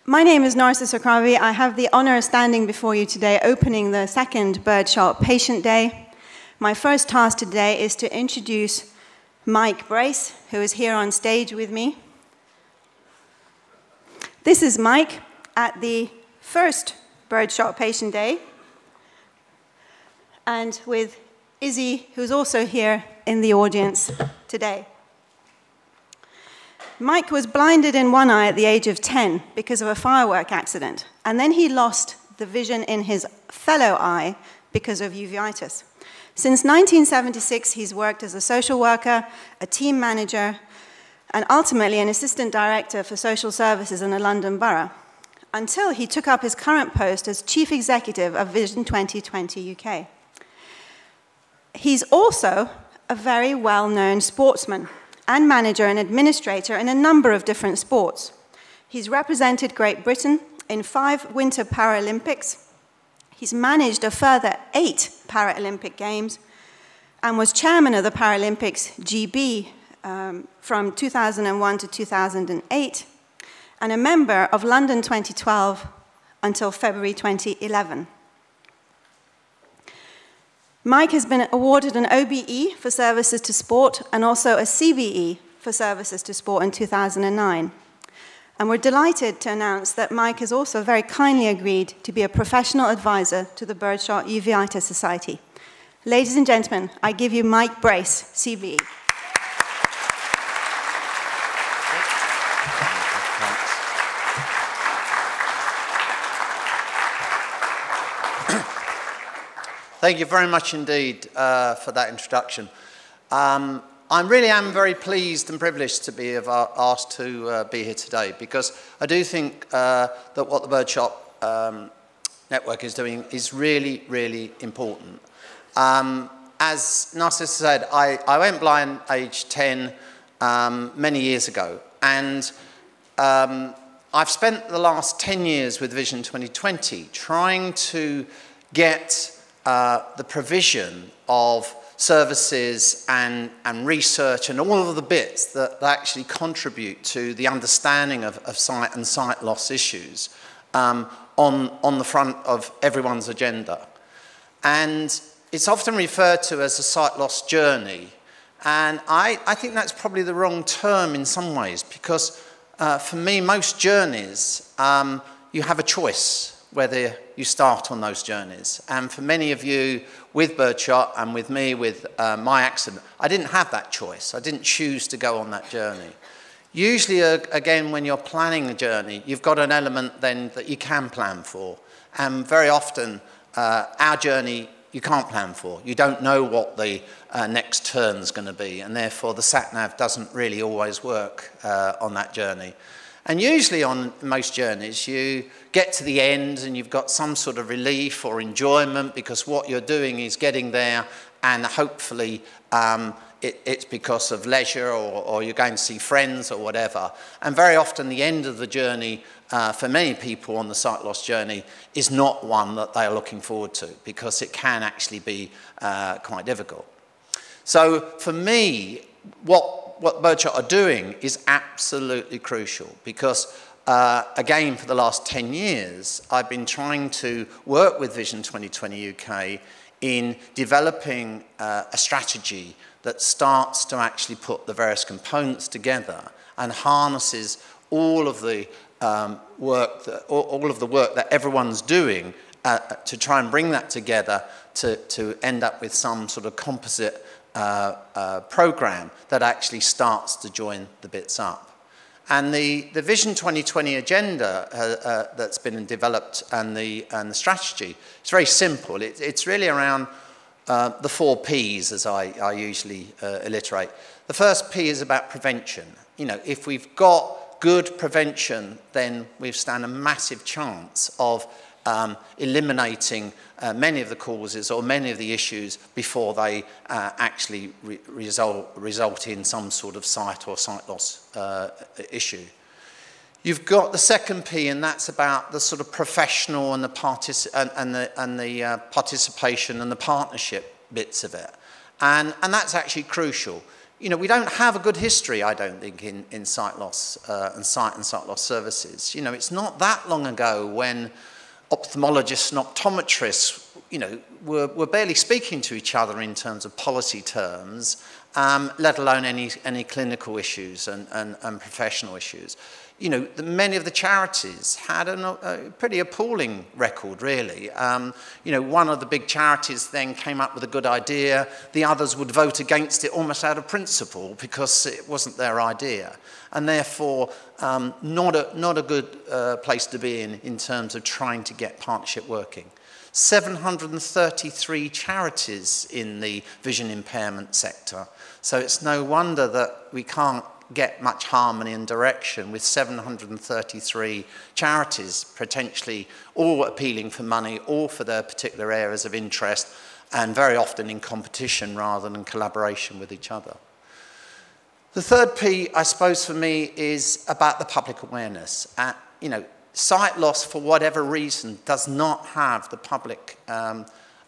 My name is Narsa Sokravi. I have the honor of standing before you today, opening the second Birdshot Patient Day. My first task today is to introduce Mike Brace, who is here on stage with me. This is Mike at the first Birdshot Patient Day, and with Izzy, who's also here in the audience today. Mike was blinded in one eye at the age of 10 because of a firework accident, and then he lost the vision in his fellow eye because of uveitis. Since 1976, he's worked as a social worker, a team manager, and ultimately an assistant director for social services in a London borough, until he took up his current post as chief executive of Vision 2020 UK. He's also a very well-known sportsman and manager and administrator in a number of different sports. He's represented Great Britain in 5 Winter Paralympics. He's managed a further 8 Paralympic Games and was chairman of the Paralympics GB from 2001 to 2008, and a member of London 2012 until February 2011. Mike has been awarded an OBE for services to sport and also a CBE for services to sport in 2009. And we're delighted to announce that Mike has also very kindly agreed to be a professional advisor to the Birdshot Uveitis Society. Ladies and gentlemen, I give you Mike Brace, CBE. Thank you very much indeed for that introduction. I really am very pleased and privileged to be asked to be here today, because I do think that what the Birdshot network is doing is really, really important. As Narcissus said, I went blind age 10 many years ago, and I've spent the last 10 years with Vision 2020 trying to get the provision of services and research and all of the bits that actually contribute to the understanding of sight and sight loss issues on the front of everyone's agenda. And it's often referred to as a sight loss journey. And I think that's probably the wrong term in some ways, because for me, most journeys, you have a choice whether you start on those journeys. And for many of you with Birdshot and with me with my accident, I didn't have that choice. I didn't choose to go on that journey. Usually, again, when you're planning a journey, you've got an element then that you can plan for. And very often, our journey, you can't plan for. You don't know what the next turn's going to be, and therefore the sat-nav doesn't really always work on that journey. And usually on most journeys, you get to the end and you've got some sort of relief or enjoyment, because what you're doing is getting there, and hopefully it's because of leisure, or you're going to see friends or whatever. And very often the end of the journey, for many people on the sight loss journey, is not one that they are looking forward to, because it can actually be quite difficult. So for me, what Birdshot are doing is absolutely crucial, because again, for the last 10 years, I've been trying to work with Vision 2020 UK in developing a strategy that starts to actually put the various components together and harnesses all of the work that everyone's doing to try and bring that together to end up with some sort of composite program that actually starts to join the bits up. And the Vision 2020 agenda that's been developed, and the strategy, it's very simple. It's really around the 4 Ps, as I usually alliterate. The first P is about prevention. You know, if we've got good prevention, then we stand a massive chance of eliminating many of the causes or many of the issues before they actually result in some sort of sight or sight loss issue. You've got the second P, and that's about the sort of professional and the participation and the partnership bits of it. And that's actually crucial. you know, we don't have a good history, I don't think, in sight loss and sight loss services. You know, it's not that long ago when ophthalmologists and optometrists, you know, were barely speaking to each other in terms of policy terms, let alone any clinical issues and professional issues. You know, many of the charities had a pretty appalling record, really. You know, one of the big charities then came up with a good idea. The others would vote against it almost out of principle because it wasn't their idea. And therefore, not a good place to be in terms of trying to get partnership working. 733 charities in the vision impairment sector. So it's no wonder that we can't get much harmony and direction with 733 charities potentially all appealing for money, all for their particular areas of interest, and very often in competition rather than collaboration with each other. The third P, I suppose, for me is about the public awareness. You know, sight loss, for whatever reason, does not have the public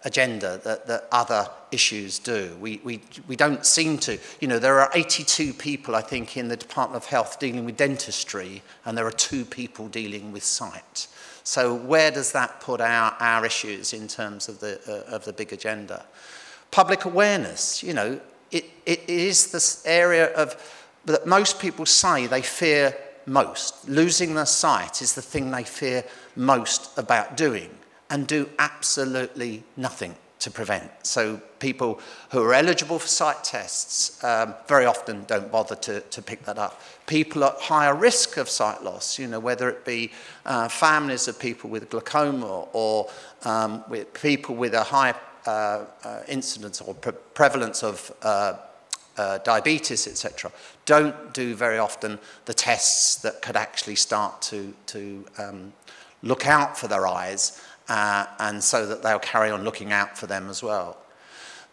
agenda that other issues do. We don't seem to. You know, there are 82 people, I think, in the Department of Health dealing with dentistry, and there are 2 people dealing with sight. So where does that put our issues in terms of the big agenda? Public awareness, you know, it is this area that most people say they fear most. Losing their sight is the thing they fear most about doing, and do absolutely nothing to prevent. So people who are eligible for sight tests very often don't bother to pick that up. People at higher risk of sight loss, you know, whether it be families of people with glaucoma or with people with a high incidence or prevalence of diabetes, etc., don't do very often the tests that could actually start to look out for their eyes, and so that they'll carry on looking out for them as well.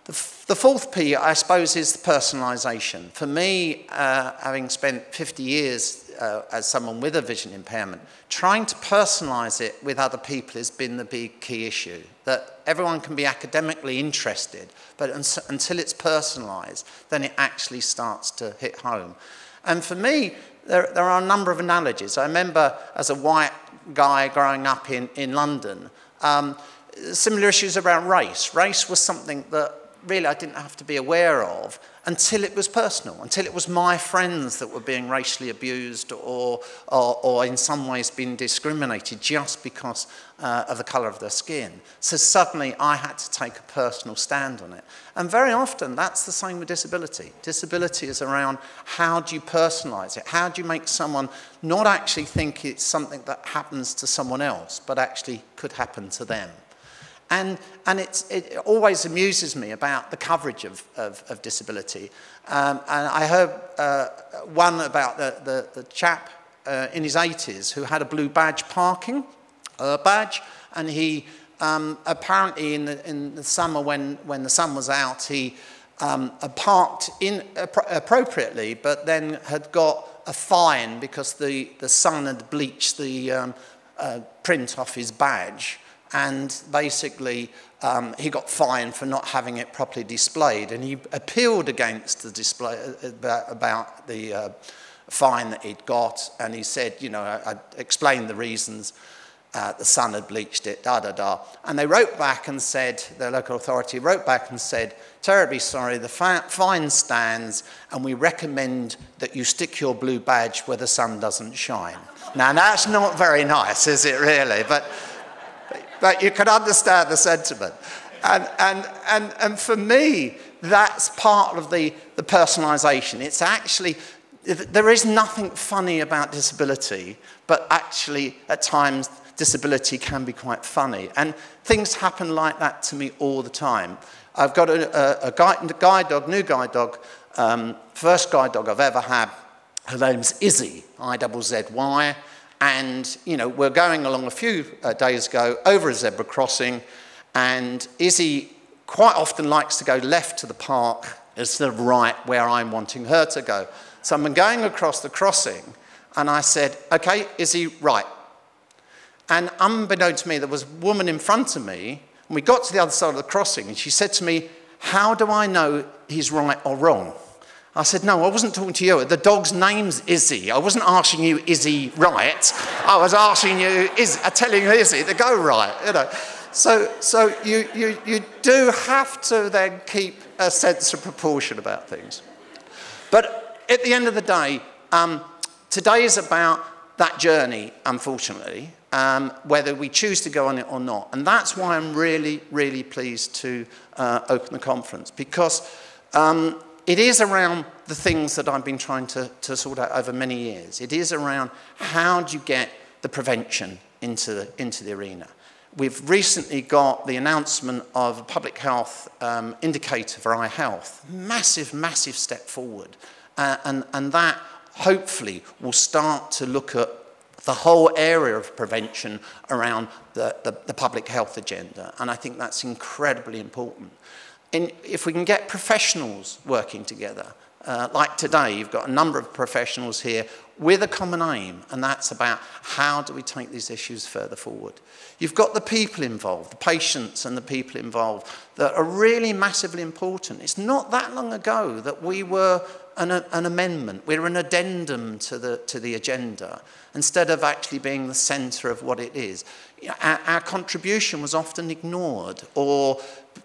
The fourth P, I suppose, is the personalisation. For me, having spent 50 years as someone with a vision impairment, trying to personalise it with other people has been the big key issue. That everyone can be academically interested, but until it's personalised, then it actually starts to hit home. And for me, there are a number of analogies. I remember as a white guy growing up in London, similar issues around race. Race was something that really I didn't have to be aware of until it was personal, until it was my friends that were being racially abused or in some ways being discriminated just because of the colour of their skin. So suddenly I had to take a personal stand on it. And very often that's the same with disability. Disability is around how do you personalise it? How do you make someone not actually think it's something that happens to someone else, but actually could happen to them? And it always amuses me about the coverage of disability. And I heard one about the chap in his 80s who had a blue badge parking badge, and he apparently in the summer when the sun was out, he parked appropriately, but then had got a fine because the sun had bleached the print off his badge. And basically, he got fined for not having it properly displayed. And he appealed against the display about the fine that he'd got. And he said, you know, I explained the reasons. The sun had bleached it, da-da-da. And they wrote back and said, the local authority wrote back and said, terribly sorry, the fine stands, and we recommend that you stick your blue badge where the sun doesn't shine. Now, that's not very nice, is it really? But you can understand the sentiment. And for me, that's part of the personalisation. It's actually, there is nothing funny about disability, but actually, at times, disability can be quite funny. And things happen like that to me all the time. I've got a guide dog, new guide dog, first guide dog I've ever had. Her name's Izzy, I-double-Z-Y. And, you know, we're going along a few days ago over a zebra crossing, and Izzy quite often likes to go left to the park instead of right where I'm wanting her to go. So I'm going across the crossing, and I said, okay, Izzy, right. And unbeknownst to me, there was a woman in front of me, and we got to the other side of the crossing, and she said to me, how do I know he's right or wrong? I said, no, I wasn't talking to you. The dog's name's Izzy. I wasn't asking you, is he right? I was asking you, telling you, Izzy to go right, you know. So you do have to then keep a sense of proportion about things. But at the end of the day, today is about that journey, unfortunately, whether we choose to go on it or not. And that's why I'm really, really pleased to open the conference, because it is around the things that I've been trying to sort out over many years. It is around how do you get the prevention into the arena. We've recently got the announcement of a public health indicator for eye health. Massive, massive step forward. And that hopefully will start to look at the whole area of prevention around the public health agenda. And I think that's incredibly important. And if we can get professionals working together, like today, you've got a number of professionals here with a common aim, and that's about how do we take these issues further forward. You've got the people involved, the patients and the people involved that are really massively important. It's not that long ago that we were an amendment, we were an addendum to the agenda, instead of actually being the centre of what it is. Our contribution was often ignored or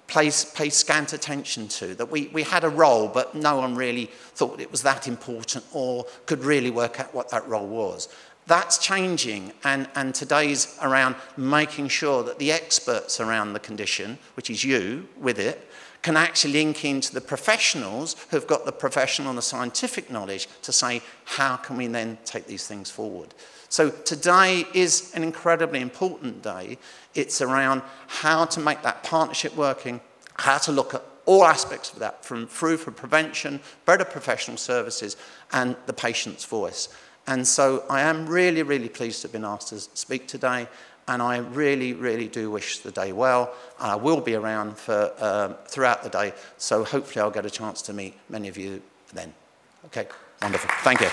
paid scant attention to, that we had a role, but no one really thought it was that important or could really work out what that role was. That's changing, and today's around making sure that the experts around the condition, which is you with it, can actually link into the professionals who've got the professional and the scientific knowledge to say, how can we then take these things forward? So today is an incredibly important day. It's around how to make that partnership working, how to look at all aspects of that, through for prevention, better professional services, and the patient's voice. And so I am really, really pleased to have been asked to speak today, and I really, really do wish the day well. I will be around for, throughout the day, so hopefully I'll get a chance to meet many of you then. Okay, wonderful. Thank you.